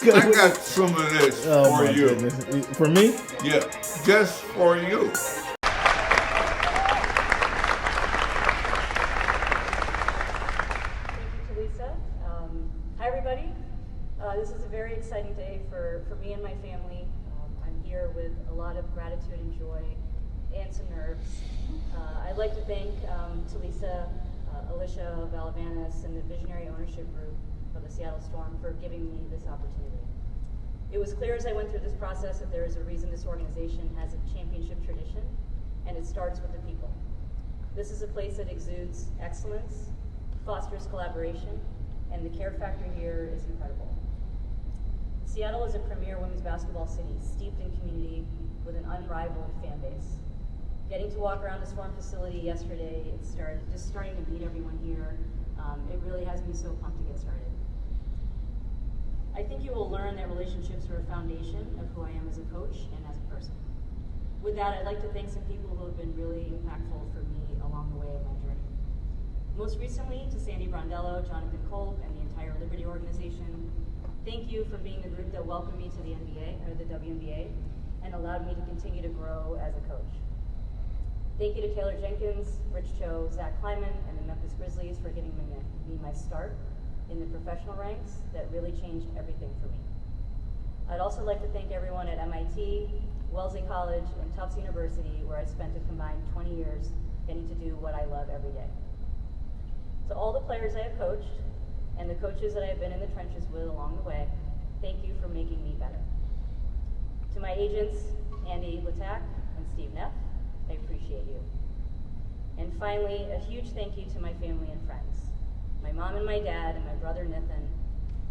I got some of this for you. Goodness. For me? Yeah, just for you. Hi, everybody. This is a very exciting day for me and my family. I'm here with a lot of gratitude and joy and some nerves. I'd like to thank Talisa, Alicia Valavanis, and the Visionary Ownership Group of the Seattle Storm for giving me this opportunity. It was clear as I went through this process that there is a reason this organization has a championship tradition, and it starts with the people. This is a place that exudes excellence, fosters collaboration, and the care factor here is incredible. Seattle is a premier women's basketball city, steeped in community with an unrivaled fan base. Getting to walk around the Storm facility yesterday, just starting to meet everyone here, it really has me so pumped to get started. I think you will learn that relationships are a foundation of who I am as a coach and as a person. With that, I'd like to thank some people who have been really impactful for me along the way of my journey. Most recently, to Sandy Brondello, Jonathan Kolb, and the entire Liberty organization, thank you for being the group that welcomed me to the NBA, or the WNBA, and allowed me to continue to grow as a coach. Thank you to Taylor Jenkins, Rich Cho, Zach Kleiman, and the Memphis Grizzlies for giving me my start in the professional ranks that really changed everything for me. I'd also like to thank everyone at MIT, Wellesley College, and Tufts University, where I spent a combined 20 years getting to do what I love every day. To all the players I have coached, and the coaches that I have been in the trenches with along the way, thank you for making me better. To my agents, Andy Latak and Steve Neff, I appreciate you. And finally, a huge thank you to my family and friends. My mom and my dad and my brother Nathan,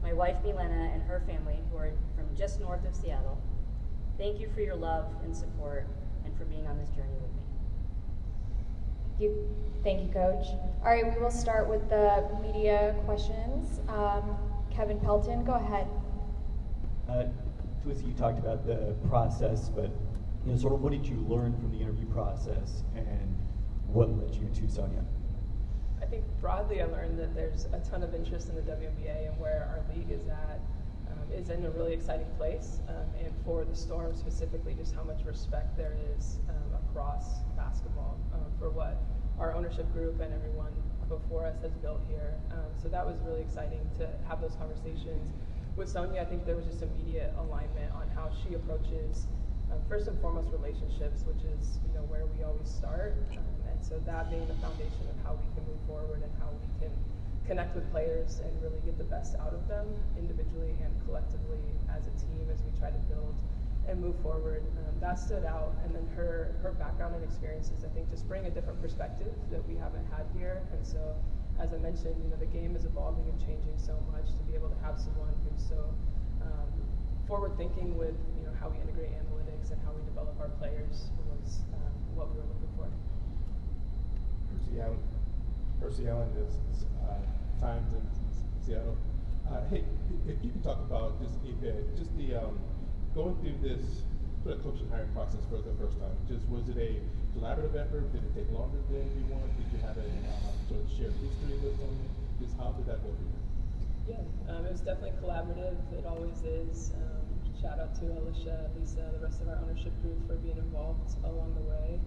my wife Milena and her family who are from just north of Seattle. Thank you for your love and support and for being on this journey with me. Thank you, Coach. All right, we will start with the media questions. Kevin Pelton, go ahead. Talisa, you talked about the process, but sort of what did you learn from the interview process, and what led you to Sonia? I think broadly I learned that there's a ton of interest in the WNBA and where our league is at is in a really exciting place, and for the Storm specifically, just how much respect there is across basketball for what our ownership group and everyone before us has built here. So that was really exciting to have those conversations. With Sonia, I think there was just immediate alignment on how she approaches first and foremost relationships, which is where we always start, and so that being the foundation of how we can move forward and how we can connect with players and really get the best out of them individually and collectively as a team as we try to build and move forward. That stood out, and then her background and experiences I think just bring a different perspective that we haven't had here. And so as I mentioned, the game is evolving and changing so much. To be able to have someone who's so forward thinking with how we integrate analytics and how we develop our players was what we were looking for. Percy Allen is Times in Seattle. Hey, if you can talk about just the going through this sort of coaching hiring process for the first time. Was it a collaborative effort? Did it take longer than you wanted? Did you have a sort of shared history with them? Just how did that go for you? Yeah, it was definitely collaborative. It always is. Shout out to Alicia, Lisa, the rest of our ownership group for being involved along the way.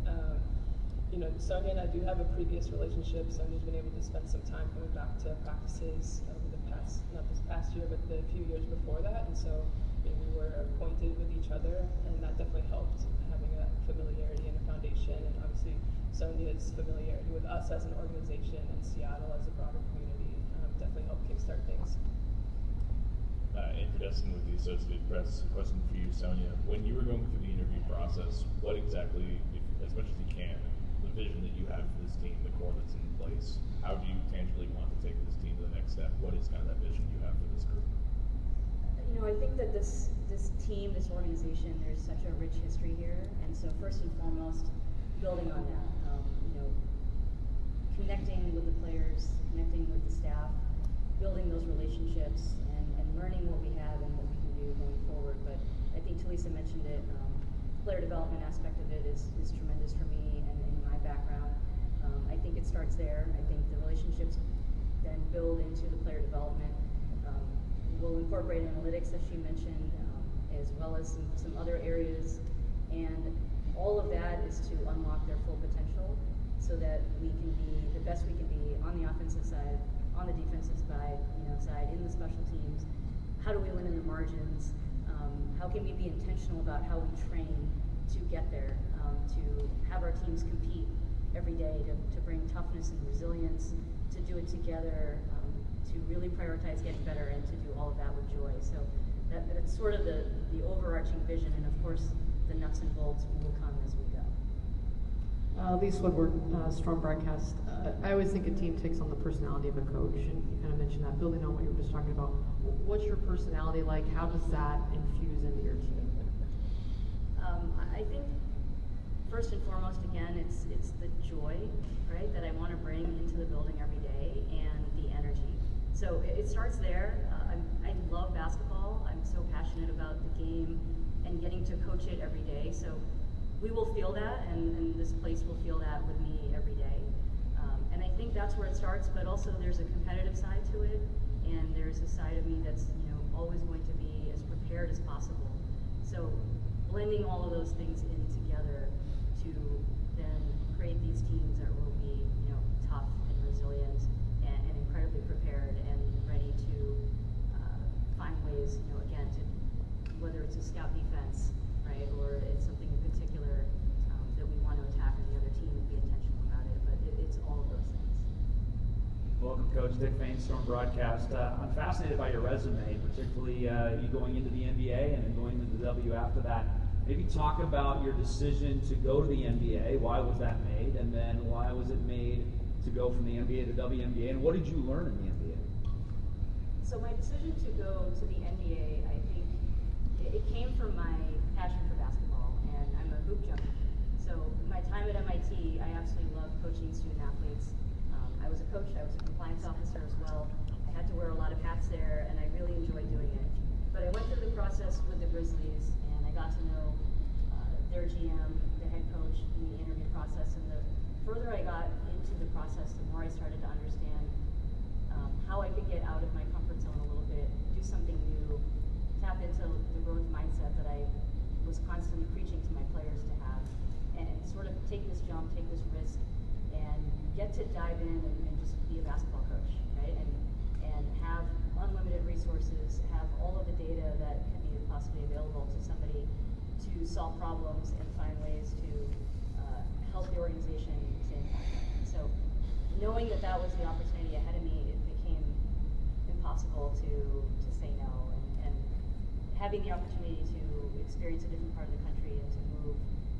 Sonia and I do have a previous relationship. Sonia's been able to spend some time coming back to practices over the past, not this past year, but the few years before that. And so we were acquainted with each other, and that definitely helped, having a familiarity and a foundation. And obviously Sonia's familiarity with us as an organization and Seattle as a broader community definitely helped kickstart things. Andrew Destin with the Associated Press. Question for you, Sonia. When you were going through the interview process, what exactly, as much as you can, the vision that you have for this team, the core that's in place, how do you tangibly want to take this team to the next step? What is kind of that vision you have for this group? I think that this team, this organization, there's such a rich history here, and so first and foremost, building on that, connecting with the players, connecting with the staff, building those relationships, and learning what we have and what we can do going forward. But I think Talisa mentioned it, player development aspect of it is tremendous for me and in my background. I think it starts there. I think the relationships then build into the player development. Will incorporate analytics, as she mentioned, as well as some other areas. And all of that is to unlock their full potential so that we can be the best we can be on the offensive side, on the defensive side, in the special teams. How do we win in the margins? How can we be intentional about how we train to get there, to have our teams compete every day, to bring toughness and resilience, to do it together, to really prioritize getting better, and to do all of that with joy. So that's sort of the overarching vision, and of course the nuts and bolts will come as we go. Lisa Woodward, Storm Broadcast. I always think a team takes on the personality of a coach, and you kind of mentioned that, building on what you were just talking about. What's your personality like? How does that infuse into your team? I think first and foremost, again, it's the joy, right, that I want to bring into the building every day, and the energy. So it starts there. I love basketball. I'm so passionate about the game and getting to coach it every day. So we will feel that, and this place will feel that with me every day. And I think that's where it starts, but also there's a competitive side to it, and there's a side of me that's always going to be as prepared as possible. So blending all of those things in together to then create these teams that will be tough and resilient and incredibly prepared and ready to find ways, again, to whether it's a scout defense, right, or it's something in particular that we want to attack in the other team and be intentional about it. But it's all of those things. Welcome, Coach. Dick Fain, Storm Broadcast. I'm fascinated by your resume, particularly you going into the NBA and then going into the W after that. Maybe talk about your decision to go to the NBA. Why was that made? And then why was it made to go from the NBA to WNBA? And what did you learn in the NBA? So my decision to go to the NBA, I think, it came from my passion for basketball, and I'm a hoop junkie. So my time at MIT, I absolutely loved coaching student athletes. I was a coach, I was a compliance officer as well. I had to wear a lot of hats there, and I really enjoyed doing it. But I went through the process with the Grizzlies, and I got to know their GM, the head coach, in the interview process. And the further I got into the process, the more I started to understand how I could get out of my comfort zone a little bit, do something new, tap into the growth mindset that I was constantly preaching to my players to have, and sort of take this jump, take this risk, and get to dive in and just be a basketball coach, right? And have unlimited resources, have all of the data that can be possibly available to somebody to solve problems and find ways to help the organization stay intact. So knowing that that was the opportunity ahead of me, it became impossible to say no. And having the opportunity to experience a different part of the country and to move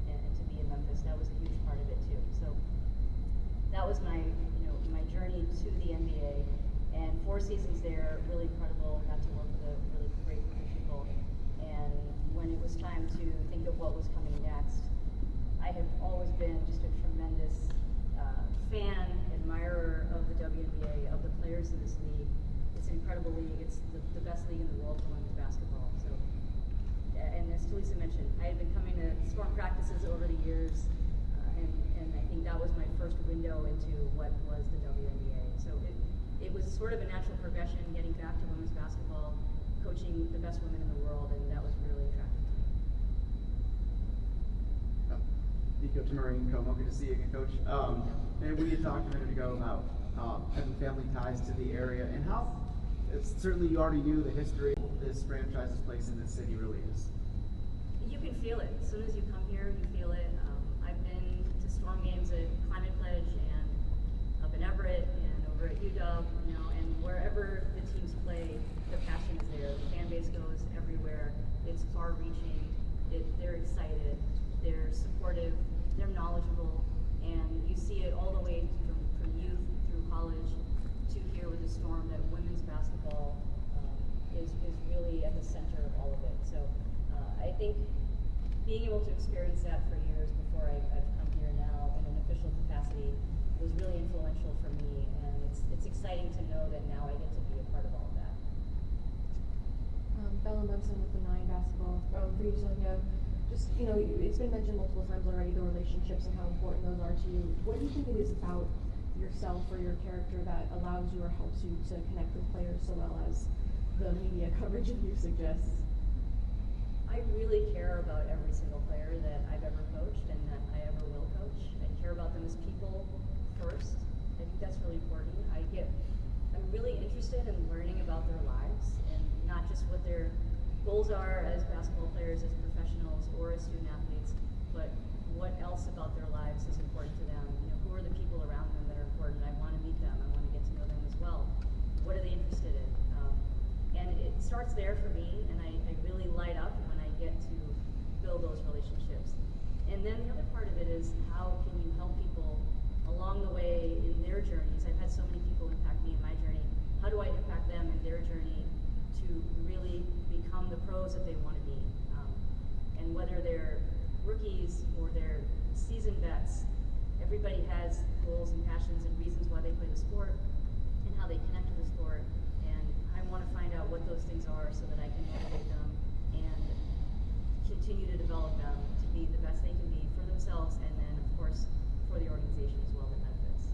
and to be in Memphis, that was a huge part of it too. So that was my my journey to the NBA, and 4 seasons there, really incredible. Got to work with a really great group of people, and when it was time to think of what was coming next, I have always been just a tremendous fan, admirer of the WNBA, of the players in this league. It's an incredible league. It's the best league in the world for women's basketball. So, and as Tulisa mentioned, I had been coming to Storm practices over the years, and I think that was my first window into what was the WNBA. So it was sort of a natural progression, getting back to women's basketball, coaching the best women in the world, and that was really attractive to me. Coach Marine, good to see you again, Coach. And we had talked a minute ago about having family ties to the area, and how certainly you already knew the history this franchise's place in this city really is. You can feel it. As soon as you come here, you feel it. I've been to Storm games at Climate Pledge and up in Everett and over at UW, and wherever the teams play, the passion is there. The fan base goes everywhere. It's far-reaching. They're excited. They're supportive. They're knowledgeable, and you see it all the way from youth through college to here with the Storm, that women's basketball is really at the center of all of it. So I think being able to experience that for years before I've come here now in an official capacity was really influential for me, and it's exciting to know that now I get to be a part of all of that. Bella Munson with the 9 basketball. For you, Sonia, just, it's been mentioned multiple times already, the relationships and how important those are to you. What do you think it is about yourself or your character that allows you or helps you to connect with players so well as the media coverage of you suggests? I really care about every single player that I've ever coached and that I ever will coach. I care about them as people first. I think that's really important. I'm really interested in learning about their lives and not just what their goals are as basketball players, as professionals, or as student athletes, but what else about their lives is important to them. Who are the people around them that are important? I want to meet them. I want to get to know them as well. What are they interested in? And it starts there for me, and I really light up when I get to build those relationships. And then the other part of it is, how can you help people along the way in their journeys? I've had so many people impact me in my journey. How do I impact them in their journey to really become the pros that they want to be? And whether they're rookies or they're seasoned vets, everybody has goals and passions and reasons why they play the sport and how they connect to the sport. And I want to find out what those things are so that I can motivate them and continue to develop them to be the best they can be for themselves, and then, of course, for the organization as well that benefits.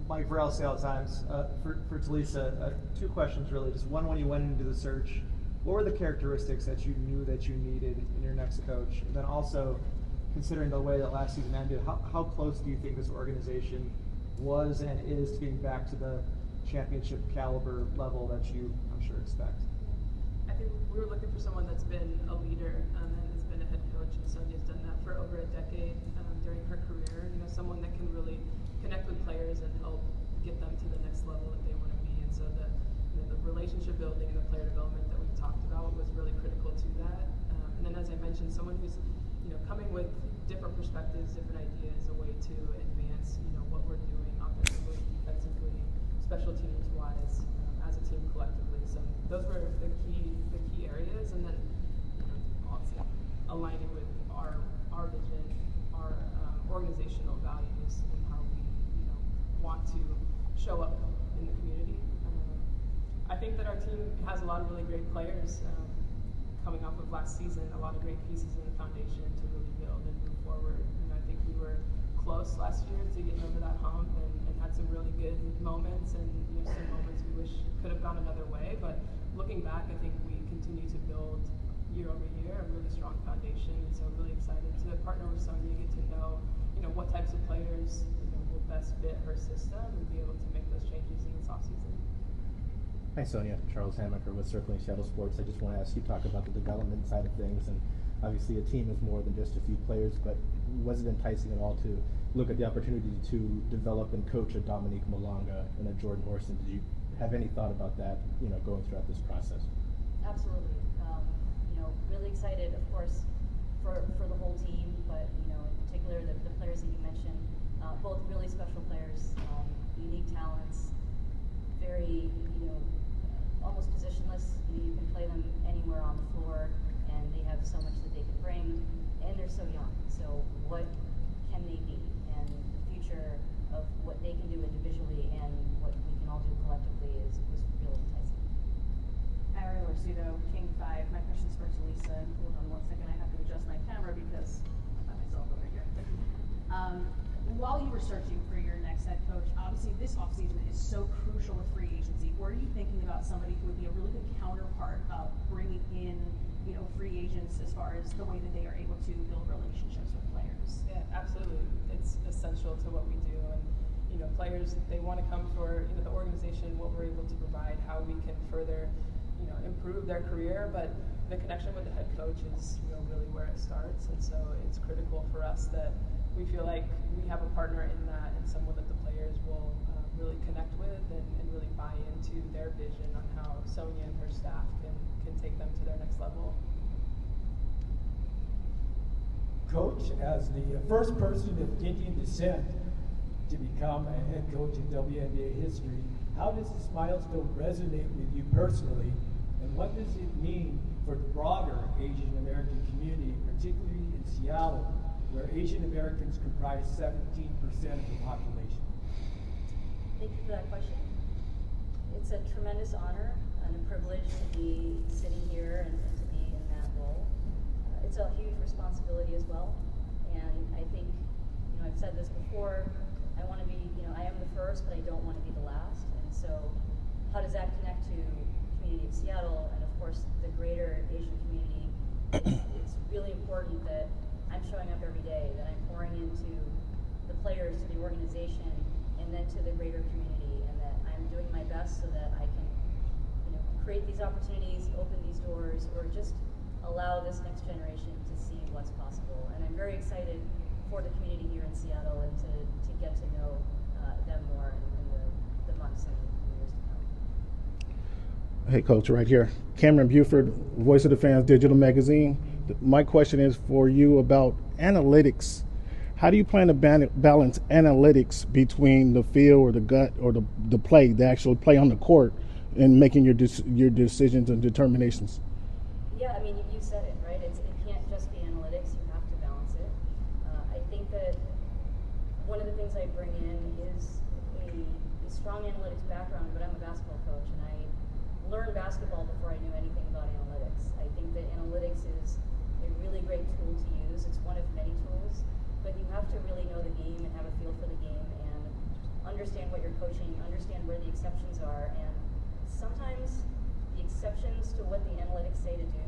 Mike Ferrall, Seattle Times. For Talisa, two questions really. Just one, when you went into the search, what were the characteristics that you knew that you needed in your next coach? And then also, considering the way that last season ended, how close do you think this organization was and is to being back to the championship caliber level that you, I'm sure, expect? I think we were looking for someone that's been a leader and has been a head coach, and Sonia's done that for over a decade during her career. Someone that can really connect with players and help get them to the next level that they want to be. And so the relationship building and the player development that we've talked about was really critical to that. And then, as I mentioned, someone who's coming with different perspectives, different ideas, a way to advance what we're doing offensively, defensively, special teams wise, as a team collectively. So those were the key areas, and then also aligning with our vision, our organizational values, and how we want to show up in the community. I think that our team has a lot of really great players coming off of last season, a lot of great pieces in the foundation to really build and move forward. I think we were close last year to getting over that hump and had some really good moments, and some moments we wish could have gone another way. But looking back, I think we continue to build year over year a really strong foundation, and so really excited to partner with Sonia, get to know what types of players will best fit her system and be able to make those changes in this offseason. Hi Sonia, Charles Hamaker with Circling Seattle Sports. I just want to ask you, talk about the development side of things, and obviously a team is more than just a few players, but was it enticing at all to look at the opportunity to develop and coach a Dominique Malonga and a Jordan Orson? Did you have any thought about that, going throughout this process? Absolutely. Really excited, of course, for the whole team, but in particular the players that you mentioned, both really special players, unique talents, very almost positionless. You can play them anywhere on the floor, and they have so much that they can bring, and they're so young. So what can they be, and the future of what they can do individually and what we can all do collectively was really enticing. Ariel Orsuto, King 5. My question's for Talisa. Hold on 1 second, I have to adjust my camera because I got myself over here. While you were searching for your next head coach, obviously this offseason is so crucial with free agency. Were you thinking about somebody who would be a really good counterpart of bringing in, free agents as far as the way that they are able to build relationships with players? Yeah, absolutely. It's essential to what we do, and players, they want to come for the organization, what we're able to provide, how we can further improve their career, but the connection with the head coach is really where it starts. And so it's critical for us that we feel like we have a partner in that, and someone that the players will really connect with and really buy into their vision on how Sonia and her staff can take them to their next level. Coach, as the first person of Indian descent to become a head coach in WNBA history, how does this milestone resonate with you personally, and what does it mean for the broader Asian American community, particularly in Seattle, where Asian Americans comprise 17% of the population? Thank you for that question. It's a tremendous honor and a privilege to be sitting here and to be in that role. It's a huge responsibility as well, and I think, I've said this before, I want to be, I am the first, but I don't want to be the last, and so how does that connect to in Seattle and of course the greater Asian community, it's really important that I'm showing up every day, that I'm pouring into the players, to the organization, and then to the greater community, and that I'm doing my best so that I can, create these opportunities, open these doors, or just allow this next generation to see what's possible. And I'm very excited for the community here in Seattle and to get to know them more in the months and years to come. Hey, Coach, right here. Cam Buford, Voice of the Fans Digital Magazine. My question is for you about analytics. How do you plan to balance analytics between the feel or the gut or the play, the actual play on the court, and making your decisions and determinations? Yeah, I mean, you said it, right? It can't just be analytics. You have to balance it. I think that one of the things I bring in is a strong analytics background, but I'm a basketball coach, and I learned basketball before I knew anything about analytics. I think that analytics is a really great tool to use. It's one of many tools, but you have to really know the game and have a feel for the game and understand what you're coaching, understand where the exceptions are, and sometimes the exceptions to what the analytics say to do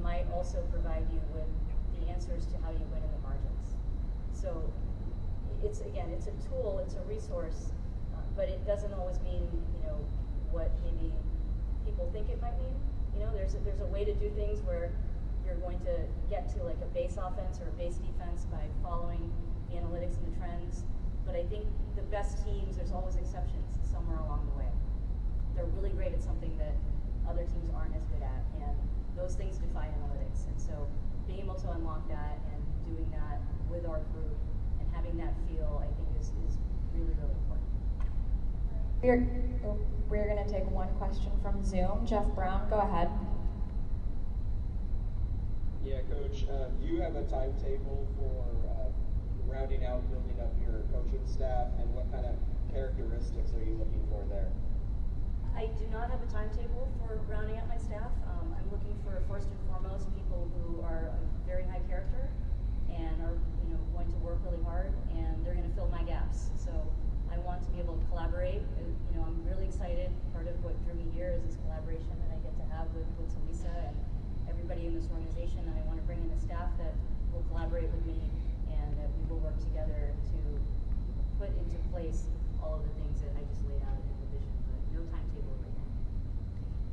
might also provide you with the answers to how you win in the margins. So it's a tool, it's a resource, but it doesn't always mean, what maybe people think it might mean. There's a way to do things where you're going to get to like a base offense or a base defense by following the analytics and the trends. But I think the best teams, there's always exceptions somewhere along the way. They're really great at something that other teams aren't as good at, and those things defy analytics. And so being able to unlock that and doing that with our group and having that feel, I think is really, really important. We're going to take one question from Zoom. Jeff Brown, go ahead. Yeah, Coach, do you have a timetable for rounding out, building up your coaching staff, and what kind of characteristics are you looking for there? I do not have a timetable for rounding out my staff. I'm looking for, first and foremost, people who are of very high character and are going to work really hard, and they're going to fill my gaps. So I want to be able to collaborate. I'm really excited. Part of what drew me here is this collaboration that I get to have with Lisa and everybody in this organization, and I want to bring in a staff that will collaborate with me and that we will work together to put into place all of the things that I just laid out in the vision, but no timetable right now.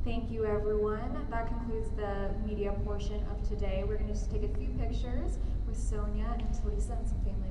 Thank you, everyone. That concludes the media portion of today. We're going to just take a few pictures with Sonia and Lisa and some family